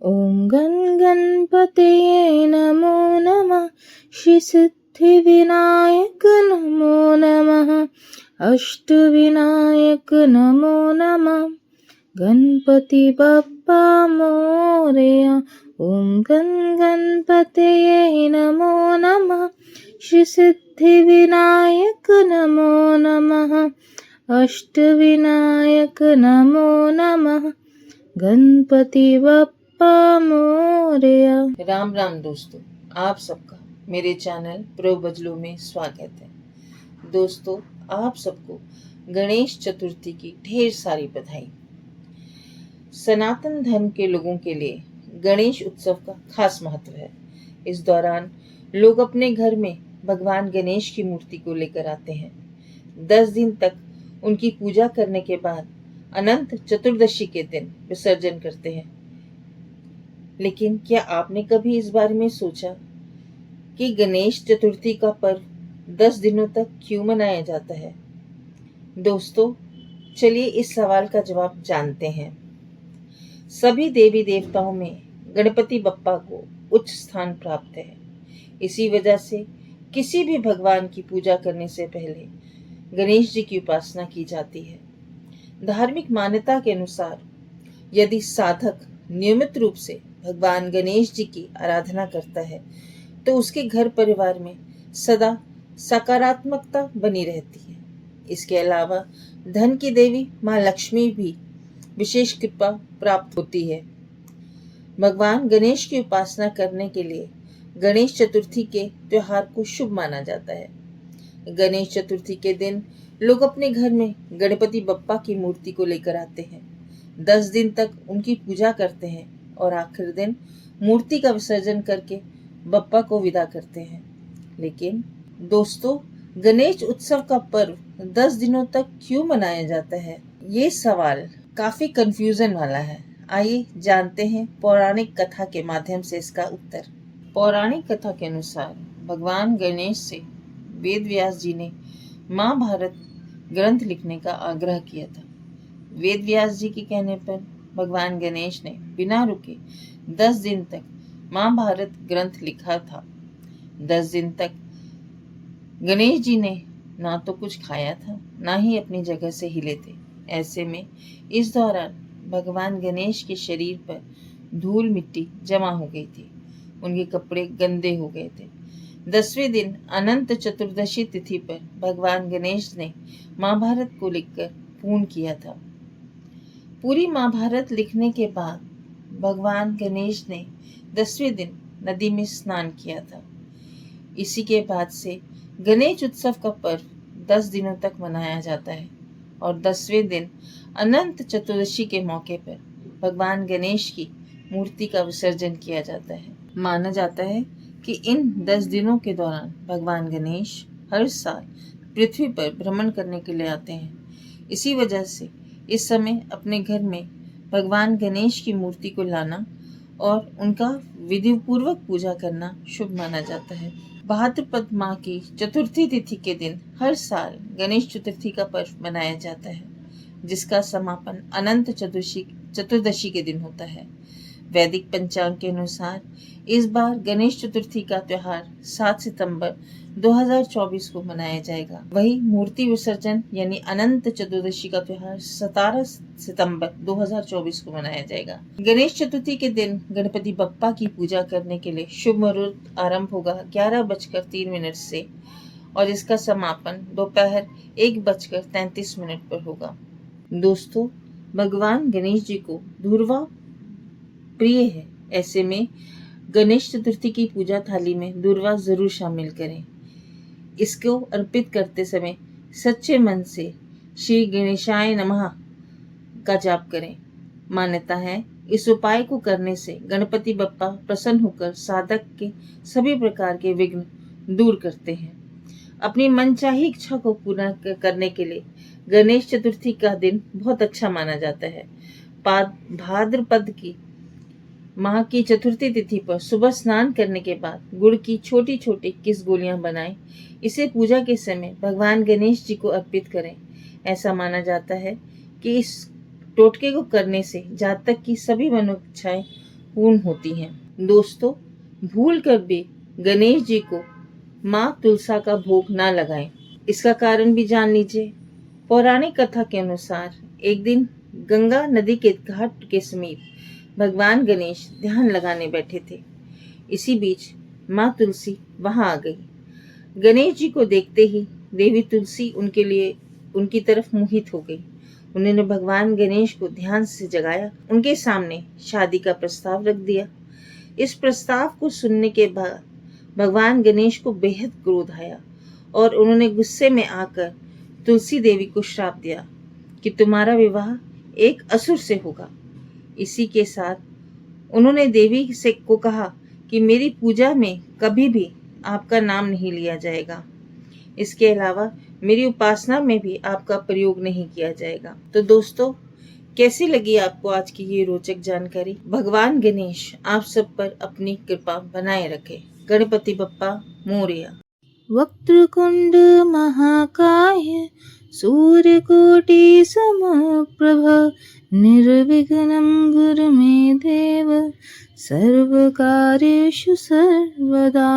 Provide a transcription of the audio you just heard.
ॐ गणपतये नमो नमः। श्री सिद्धिविनायक नमो नमः। अष्टविनायक नमो नमः। गणपति बप्पा मोरया। ॐ गणपतये नमो नमः। श्री सिद्धिविनायक नमो नमः। अष्टविनायक नमो नमः। गणपति बप्पा मोरया। राम राम दोस्तों, आप सबका मेरे चैनल प्रो बजलो में स्वागत है। दोस्तों, आप सबको गणेश चतुर्थी की ढेर सारी बधाई। सनातन धर्म के लोगों के लिए गणेश उत्सव का खास महत्व है। इस दौरान लोग अपने घर में भगवान गणेश की मूर्ति को लेकर आते हैं। 10 दिन तक उनकी पूजा करने के बाद अनंत चतुर्दशी के दिन विसर्जन करते हैं। लेकिन क्या आपने कभी इस बारे में सोचा कि गणेश चतुर्थी का पर्व 10 दिनों तक क्यों मनाया जाता है? दोस्तों, चलिए इस सवाल का जवाब जानते हैं। सभी देवी देवताओं में गणपति बप्पा को उच्च स्थान प्राप्त है। इसी वजह से किसी भी भगवान की पूजा करने से पहले गणेश जी की उपासना की जाती है। धार्मिक मान्यता के अनुसार यदि साधक नियमित रूप से भगवान गणेश जी की आराधना करता है तो उसके घर परिवार में सदा सकारात्मकता बनी रहती है। इसके अलावा धन की देवी माँ लक्ष्मी भी विशेष कृपा प्राप्त होती है। भगवान गणेश की उपासना करने के लिए गणेश चतुर्थी के त्योहार को शुभ माना जाता है। गणेश चतुर्थी के दिन लोग अपने घर में गणपति बप्पा की मूर्ति को लेकर आते हैं। 10 दिन तक उनकी पूजा करते हैं और आखिर दिन मूर्ति का विसर्जन करके बप्पा को विदा करते हैं। लेकिन दोस्तों, गणेश उत्सव का पर्व 10 दिनों तक क्यों मनाया जाता है? ये सवाल काफी कंफ्यूजन वाला है। आइए जानते हैं पौराणिक कथा के माध्यम से इसका उत्तर। पौराणिक कथा के अनुसार भगवान गणेश से वेद व्यास जी ने महाभारत ग्रंथ लिखने का आग्रह किया था। वेद व्यास जी के कहने पर भगवान गणेश ने बिना रुके 10 दिन तक महाभारत ग्रंथ लिखा था। 10 दिन तक गणेश जी ने ना तो कुछ खाया था, ना ही अपनी जगह से हिले थे। ऐसे में इस दौरान भगवान गणेश के शरीर पर धूल मिट्टी जमा हो गई थी। उनके कपड़े गंदे हो गए थे। 10वें दिन अनंत चतुर्दशी तिथि पर भगवान गणेश ने महाभारत को लिखकर पूर्ण किया था। पूरी महाभारत लिखने के बाद भगवान गणेश ने 10वें दिन नदी में स्नान किया था। इसी के बाद से गणेश उत्सव का पर्व 10 दिनों तक मनाया जाता है और 10वें दिन अनंत चतुर्दशी के मौके पर भगवान गणेश की मूर्ति का विसर्जन किया जाता है। माना जाता है कि इन 10 दिनों के दौरान भगवान गणेश हर साल पृथ्वी पर भ्रमण करने के लिए आते हैं। इसी वजह से इस समय अपने घर में भगवान गणेश की मूर्ति को लाना और उनका विधिपूर्वक पूजा करना शुभ माना जाता है। भाद्रपद माह की चतुर्थी तिथि के दिन हर साल गणेश चतुर्थी का पर्व मनाया जाता है, जिसका समापन अनंत चतुर्दशी के दिन होता है। वैदिक पंचांग के अनुसार इस बार गणेश चतुर्थी का त्योहार 7 सितंबर 2024 को मनाया जाएगा। वही मूर्ति विसर्जन यानी अनंत चतुर्दशी का त्योहार 17 सितंबर 2024 को मनाया जाएगा। गणेश चतुर्थी के दिन गणपति बप्पा की पूजा करने के लिए शुभ मुहूर्त आरंभ होगा 11:03 से और इसका समापन दोपहर 1:33 पर होगा। दोस्तों, भगवान गणेश जी को धूर्वा प्रिय है। ऐसे में गणेश चतुर्थी की पूजा थाली में दूर्वा जरूर शामिल करें। इसको अर्पित करते समय सच्चे मन से श्री गणेशाय नमः का जाप करें। मान्यता है इस उपाय को करने से गणपति बप्पा प्रसन्न होकर साधक के सभी प्रकार के विघ्न दूर करते हैं। अपनी मनचाही इच्छा को पूरा करने के लिए गणेश चतुर्थी का दिन बहुत अच्छा माना जाता है। भाद्रपद की माह की चतुर्थी तिथि पर सुबह स्नान करने के बाद गुड़ की छोटी छोटी किस गोलियां बनाएं। इसे पूजा के समय भगवान गणेश जी को अर्पित करें। ऐसा माना जाता है कि इस टोटके को करने से जातक की सभी मनोइच्छाएं पूर्ण होती हैं। दोस्तों, भूल कर भी गणेश जी को माँ तुलसा का भोग ना लगाएं। इसका कारण भी जान लीजिए। पौराणिक कथा के अनुसार एक दिन गंगा नदी के घाट के समीप भगवान गणेश ध्यान लगाने बैठे थे। इसी बीच माँ तुलसी वहां आ गई। गणेश जी को देखते ही देवी तुलसी उनकी तरफ मोहित हो गई। उन्होंने भगवान गणेश को ध्यान से जगाया, उनके सामने शादी का प्रस्ताव रख दिया। इस प्रस्ताव को सुनने के बाद भगवान गणेश को बेहद क्रोध आया और उन्होंने गुस्से में आकर तुलसी देवी को श्राप दिया कि तुम्हारा विवाह एक असुर से होगा। इसी के साथ उन्होंने देवी से को कहा कि मेरी पूजा में कभी भी आपका नाम नहीं लिया जाएगा। इसके अलावा मेरी उपासना में भी आपका प्रयोग नहीं किया जाएगा। तो दोस्तों, कैसी लगी आपको आज की ये रोचक जानकारी? भगवान गणेश आप सब पर अपनी कृपा बनाए रखे। गणपति बप्पा मोरया। वक्रतुंड महाकाय सूर्यकोटि समप्रभ निर्विघ्नं कुरु मे देव सर्वकार्येषु सर्वदा।